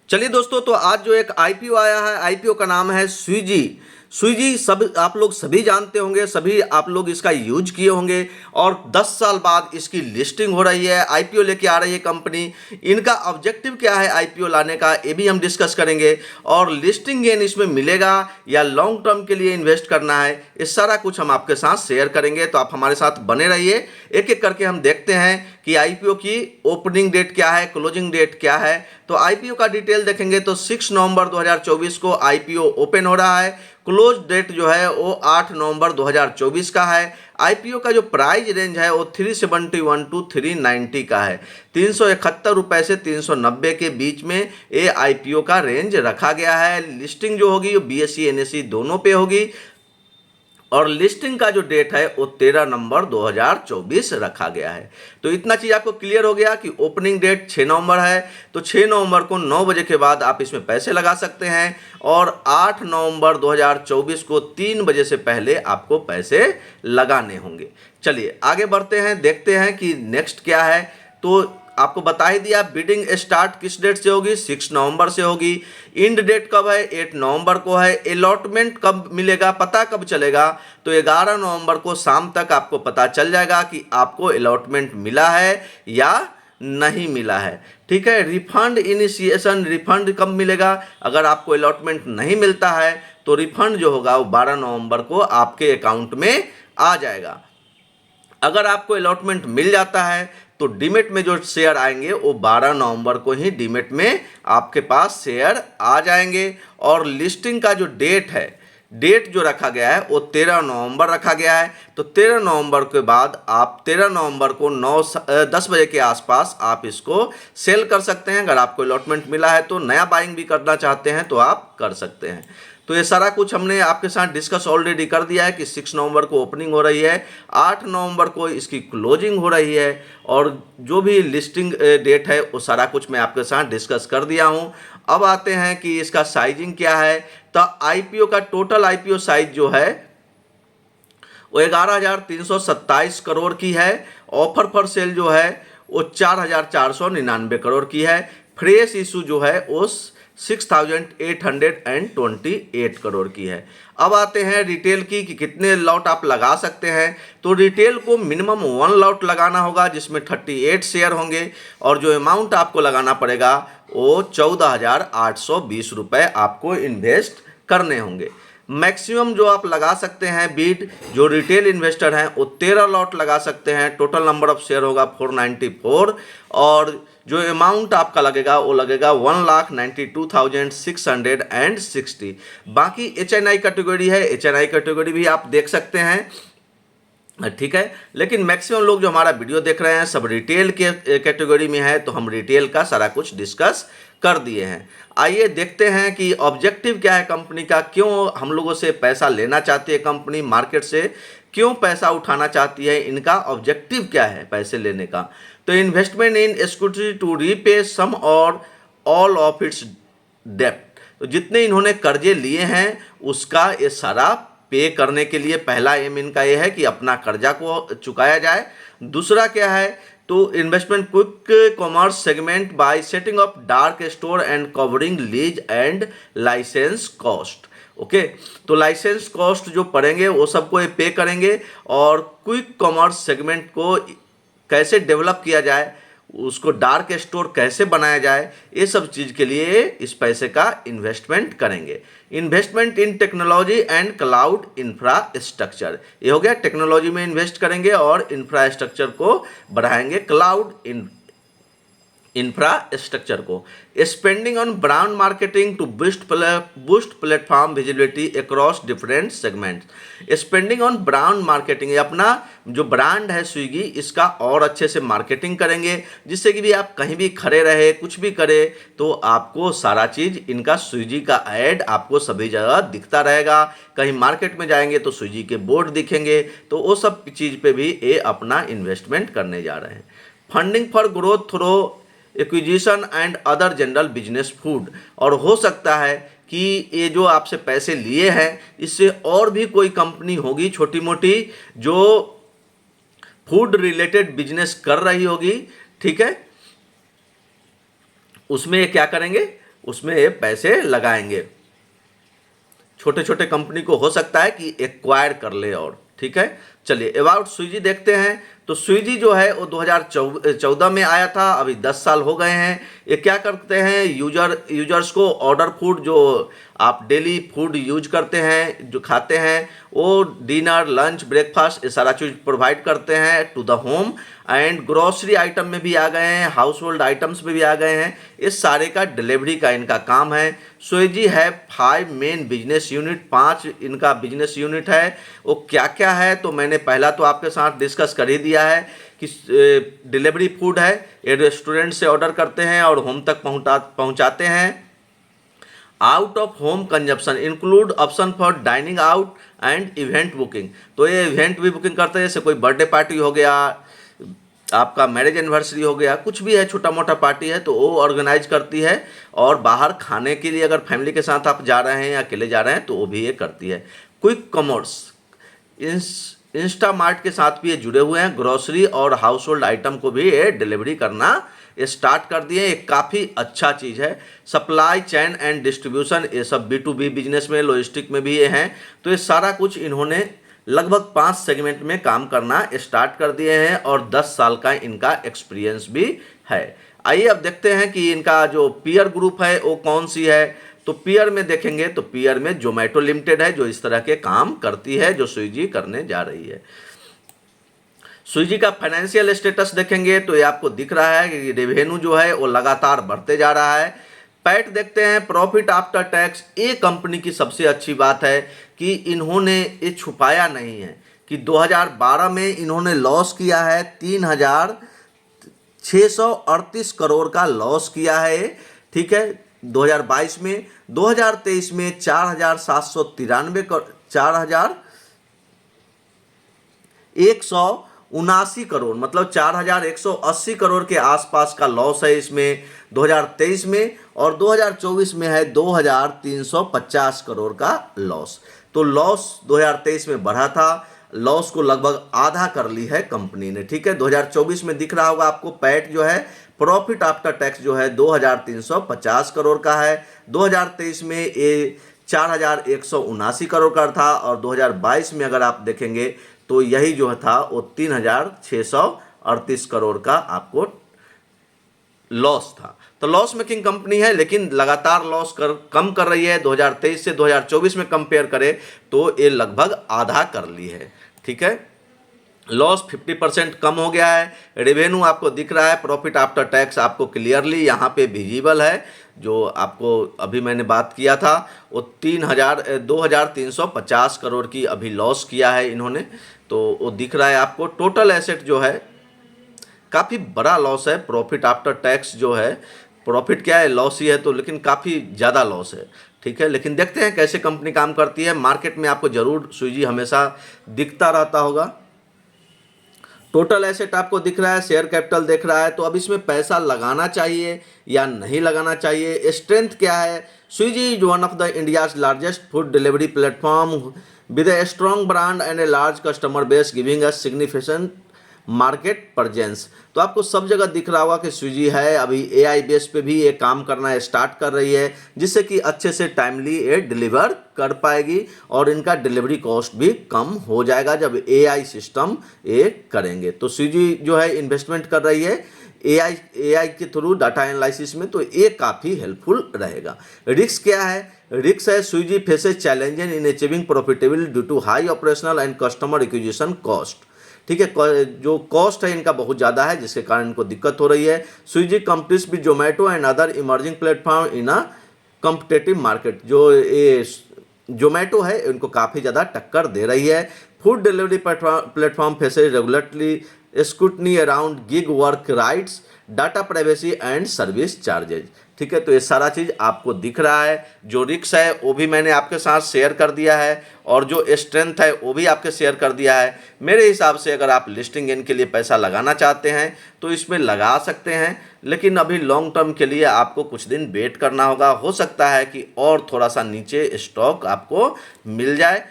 चलिए दोस्तों, तो आज जो एक आईपीओ आया है, आईपीओ का नाम है स्विगी। स्विगी सब आप लोग सभी जानते होंगे, सभी आप लोग इसका यूज किए होंगे और 10 साल बाद इसकी लिस्टिंग हो रही है, आईपीओ लेके आ रही है कंपनी। इनका ऑब्जेक्टिव क्या है आईपीओ लाने का, ये भी हम डिस्कस करेंगे। और लिस्टिंग गेन इसमें मिलेगा या लॉन्ग टर्म के लिए इन्वेस्ट करना है, ये सारा कुछ हम आपके साथ शेयर करेंगे। तो आप हमारे साथ बने रहिए, एक एक करके हम देखते हैं कि आईपीओ की ओपनिंग डेट क्या है, क्लोजिंग डेट क्या है। तो आईपीओ का डिटेल देखेंगे तो 6 नवंबर 2024 को आईपीओ ओपन हो रहा है। क्लोज डेट जो है वो 8 नवंबर 2024 का है। आईपीओ का जो प्राइस रेंज है वो 371 टू 390 का है। 371 रुपए से 390 के बीच में ये आईपीओ का रेंज रखा गया है। लिस्टिंग जो होगी वो बीएसई एनएसई दोनों पे होगी और लिस्टिंग का जो डेट है वो 13 नवंबर 2024 रखा गया है। तो इतना चीज़ आपको क्लियर हो गया कि ओपनिंग डेट 6 नवंबर है। तो 6 नवंबर को 9 बजे के बाद आप इसमें पैसे लगा सकते हैं और 8 नवंबर 2024 को 3 बजे से पहले आपको पैसे लगाने होंगे। चलिए आगे बढ़ते हैं, देखते हैं कि नेक्स्ट क्या है। तो आपको बता ही दिया बिडिंग स्टार्ट किस डेट से होगी, 6 नवंबर से होगी। इंड डेट कब है, 8 नवंबर को है। अलॉटमेंट कब मिलेगा, पता कब चलेगा, तो 11 नवंबर को शाम तक आपको पता चल जाएगा कि आपको अलॉटमेंट मिला है या नहीं मिला है। ठीक है। रिफंड इनिशिएशन, रिफंड कब मिलेगा, अगर आपको अलॉटमेंट नहीं मिलता है तो रिफंड जो होगा वो 12 नवंबर को आपके अकाउंट में आ जाएगा। अगर आपको अलॉटमेंट मिल जाता है तो डीमेट में जो शेयर आएंगे वो 12 नवंबर को ही डीमेट में आपके पास शेयर आ जाएंगे। और लिस्टिंग का जो डेट है, डेट जो रखा गया है वो 13 नवंबर रखा गया है। तो 13 नवंबर के बाद आप 13 नवंबर को 10 बजे के आसपास आप इसको सेल कर सकते हैं। अगर आपको अलॉटमेंट मिला है तो नया बाइंग भी करना चाहते हैं तो आप कर सकते हैं। तो ये सारा कुछ हमने आपके साथ डिस्कस ऑलरेडी कर दिया है कि 6 नवंबर को ओपनिंग हो रही है, 8 नवंबर को इसकी क्लोजिंग हो रही है और जो भी लिस्टिंग डेट है वो सारा कुछ मैं आपके साथ डिस्कस कर दिया हूँ। अब आते हैं कि इसका साइजिंग क्या है। तो आईपीओ का टोटल आईपीओ साइज जो है वो 11,327 करोड़ की है। ऑफर फॉर सेल जो है वो 4,499 करोड़ की है। फ्रेश इशू जो है वो 6,828 करोड़ की है। अब आते हैं रिटेल की कि कितने लॉट आप लगा सकते हैं। तो रिटेल को मिनिमम 1 लॉट लगाना होगा जिसमें 38 शेयर होंगे और जो अमाउंट आपको लगाना पड़ेगा वो 14,820 रुपये आपको इन्वेस्ट करने होंगे। मैक्सिमम जो आप लगा सकते हैं बीट, जो रिटेल इन्वेस्टर हैं वो 13 लॉट लगा सकते हैं। टोटल नंबर ऑफ शेयर होगा 494 और जो अमाउंट आपका लगेगा वो लगेगा 1,92,660। बाकी HNI कैटेगरी है, HNI कैटेगरी भी आप देख सकते हैं। ठीक है। लेकिन मैक्सिमम लोग जो हमारा वीडियो देख रहे हैं सब रिटेल के कैटेगरी में है, तो हम रिटेल का सारा कुछ डिस्कस कर दिए हैं। आइए देखते हैं कि ऑब्जेक्टिव क्या है कंपनी का, क्यों हम लोगों से पैसा लेना चाहती है कंपनी, मार्केट से क्यों पैसा उठाना चाहती है, इनका ऑब्जेक्टिव क्या है पैसे लेने का। तो investment in equity to repay some or all of its डेप्ट। तो जितने इन्होंने कर्जे लिए हैं उसका ये सारा पे करने के लिए पहला एम इनका ये है कि अपना कर्जा को चुकाया जाए। दूसरा क्या है, तो investment quick commerce segment by setting up dark store and covering lease and licence cost. Okay, तो लाइसेंस कॉस्ट जो पड़ेंगे वो सबको ये पे करेंगे और क्विक कॉमर्स सेगमेंट को कैसे डेवलप किया जाए, उसको डार्क स्टोर कैसे बनाया जाए, ये सब चीज़ के लिए इस पैसे का इन्वेस्टमेंट करेंगे। Investment in technology and cloud infrastructure, ये हो गया, टेक्नोलॉजी में इन्वेस्ट करेंगे और इंफ्रास्ट्रक्चर को बढ़ाएंगे, क्लाउड इंफ्रास्ट्रक्चर को। Spending on brand marketing to boost platform visibility across different segments. Spending on brand marketing, अपना जो ब्रांड है स्विगी इसका और अच्छे से मार्केटिंग करेंगे जिससे कि भी आप कहीं भी खड़े रहे, कुछ भी करे तो आपको सारा चीज़ इनका स्विगी का ऐड आपको सभी जगह दिखता रहेगा। कहीं मार्केट में जाएंगे तो स्विगी के बोर्ड दिखेंगे, तो वो सब चीज़ पे भी ये अपना इन्वेस्टमेंट करने जा रहे हैं। Funding for growth through acquisition and other general business food, और हो सकता है कि ये जो आपसे पैसे लिए हैं इससे और भी कोई कंपनी होगी छोटी मोटी जो फूड रिलेटेड बिजनेस कर रही होगी। ठीक है, उसमें क्या करेंगे, उसमें ये पैसे लगाएंगे। छोटे छोटे कंपनी को हो सकता है कि एक्वायर कर ले। और ठीक है, चलिए अबाउट स्विगी देखते हैं। तो स्विगी जो है वो 2014 में आया था, अभी 10 साल हो गए हैं। ये क्या करते हैं, यूजर्स को ऑर्डर फूड, जो आप डेली फूड यूज करते हैं, जो खाते हैं, वो डिनर, लंच, ब्रेकफास्ट, ये सारा चीज़ प्रोवाइड करते हैं to the home. And grocery item में भी आ गए हैं, हाउस होल्ड आइटम्स में भी आ गए हैं। इस सारे का डिलीवरी का इनका काम है। स्विगी है 5 मेन बिजनेस यूनिट, 5 इनका बिजनेस यूनिट है। वो क्या क्या है तो मैंने पहला तो आपके साथ डिस्कस कर ही दिया है कि डिलीवरी फूड है, ये रेस्टोरेंट से ऑर्डर करते हैं और होम तक पहुंचाते हैं। Out of home consumption include option for dining out and event booking. तो ये इवेंट भी बुकिंग करते हैं, जैसे कोई बर्थडे पार्टी हो गया, आपका मैरिज एनिवर्सरी हो गया, कुछ भी है, छोटा मोटा पार्टी है तो वो ऑर्गेनाइज करती है। और बाहर खाने के लिए अगर फैमिली के साथ आप जा रहे हैं या अकेले जा रहे हैं तो वो भी ये करती है। क्विक कॉमर्स, इंस्टामार्ट के साथ भी ये जुड़े हुए हैं। ग्रोसरी और हाउस होल्ड आइटम को भी ये डिलीवरी करना ये स्टार्ट कर दिए। ये काफ़ी अच्छा चीज़ है। सप्लाई चेन एंड डिस्ट्रीब्यूशन, ये सब B2B बिजनेस में, लॉजिस्टिक में भी ये हैं। तो ये सारा कुछ इन्होंने लगभग 5 सेगमेंट में काम करना स्टार्ट कर दिए हैं और 10 साल का इनका एक्सपीरियंस भी है। आइए अब देखते हैं कि इनका जो पीयर ग्रुप है वो कौन सी है। तो पीयर में देखेंगे तो पीयर में जोमेटो लिमिटेड है, जो इस तरह के काम करती है जो स्विगी करने जा रही है। स्विगी का फाइनेंशियल स्टेटस देखेंगे तो ये आपको दिख रहा है कि रेवेन्यू जो है वो लगातार बढ़ते जा रहा है। पैट देखते हैं, प्रॉफिट आफ्टर टैक्स। ये कंपनी की सबसे अच्छी बात है कि इन्होंने ये छुपाया नहीं है कि 2012 में इन्होंने लॉस किया है, 3,638 करोड़ का लॉस किया है। ठीक है, 2022 में, 2023 में 4,179 करोड़, मतलब 4,180 करोड़ के आसपास का लॉस है इसमें 2023 में। और 2024 में है 2,350 करोड़ का लॉस। तो लॉस 2023 में बढ़ा था, लॉस को लगभग आधा कर ली है कंपनी ने। ठीक है, 2024 में दिख रहा होगा आपको पैट जो है, प्रॉफिट आफ्टर टैक्स जो है 2,350 करोड़ का है। 2023 में ये 4,179 करोड़ का था और 2022 में अगर आप देखेंगे तो यही जो था वो 3,638 करोड़ का आपको लॉस था। तो लॉस मेकिंग कंपनी है, लेकिन लगातार लॉस कम कर रही है। 2023 से 2024 में कंपेयर करें तो ये लगभग आधा कर ली है। ठीक है, लॉस 50% कम हो गया है। रेवेन्यू आपको दिख रहा है, प्रॉफिट आफ्टर टैक्स आपको क्लियरली यहाँ पे विजिबल है। जो आपको अभी मैंने बात किया था वो 2,350 करोड़ की अभी लॉस किया है इन्होंने, तो वो दिख रहा है आपको। टोटल एसेट जो है काफ़ी बड़ा लॉस है। प्रॉफिट आफ्टर टैक्स जो है, प्रॉफिट क्या है, लॉस ही है तो, लेकिन काफ़ी ज़्यादा लॉस है। ठीक है, लेकिन देखते हैं कैसे कंपनी काम करती है। मार्केट में आपको ज़रूर स्विगी हमेशा दिखता रहता होगा। टोटल एसेट आपको दिख रहा है, शेयर कैपिटल दिख रहा है। तो अब इसमें पैसा लगाना चाहिए या नहीं लगाना चाहिए, स्ट्रेंथ क्या है। Swiggy is one of the India's largest food delivery platform with a strong brand and a large customer base giving a significant market presence. तो आपको सब जगह दिख रहा होगा कि स्विगी है अभी AI बेस पे भी ये काम करना स्टार्ट कर रही है, जिससे कि अच्छे से टाइमली ये डिलीवर कर पाएगी और इनका डिलीवरी कॉस्ट भी कम हो जाएगा जब AI सिस्टम ये करेंगे। तो स्विगी जो है इन्वेस्टमेंट कर रही है AI के थ्रू डाटा एनालिसिस में, तो ये काफ़ी हेल्पफुल रहेगा। रिस्क क्या है, रिस्क है Swiggy faces challenge in achieving profitable due to high operational and customer acquisition cost. ठीक है, जो कॉस्ट है इनका बहुत ज़्यादा है जिसके कारण इनको दिक्कत हो रही है। Swiggy competes with Zomato and other emerging platform in a competitive market. जो ये जोमेटो है इनको काफ़ी ज़्यादा टक्कर दे रही है। Food delivery platform faces regulatory scrutiny around gig work rights, data privacy and service charges. ठीक है, तो ये सारा चीज़ आपको दिख रहा है। जो रिस्क है वो भी मैंने आपके साथ शेयर कर दिया है और जो स्ट्रेंथ है वो भी आपके शेयर कर दिया है। मेरे हिसाब से अगर आप लिस्टिंग गेन के लिए पैसा लगाना चाहते हैं तो इसमें लगा सकते हैं, लेकिन अभी लॉन्ग टर्म के लिए आपको कुछ दिन वेट करना होगा। हो सकता है कि और थोड़ा सा नीचे स्टॉक आपको मिल जाए।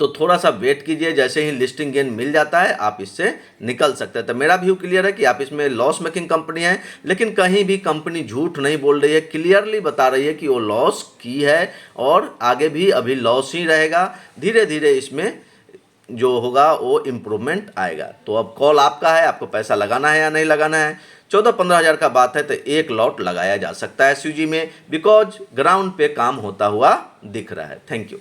तो थोड़ा सा वेट कीजिए, जैसे ही लिस्टिंग गेन मिल जाता है आप इससे निकल सकते हैं। तो मेरा व्यू क्लियर है कि आप इसमें लॉस मेकिंग कंपनी है, लेकिन कहीं भी कंपनी झूठ नहीं बोल रही है, क्लियरली बता रही है कि वो लॉस की है और आगे भी अभी लॉस ही रहेगा। धीरे धीरे इसमें जो होगा वो इम्प्रूवमेंट आएगा। तो अब कॉल आपका है, आपको पैसा लगाना है या नहीं लगाना है। 14-15 हज़ार का बात है तो एक लॉट लगाया जा सकता है स्विगी में, बिकॉज ग्राउंड पे काम होता हुआ दिख रहा है। Thank you.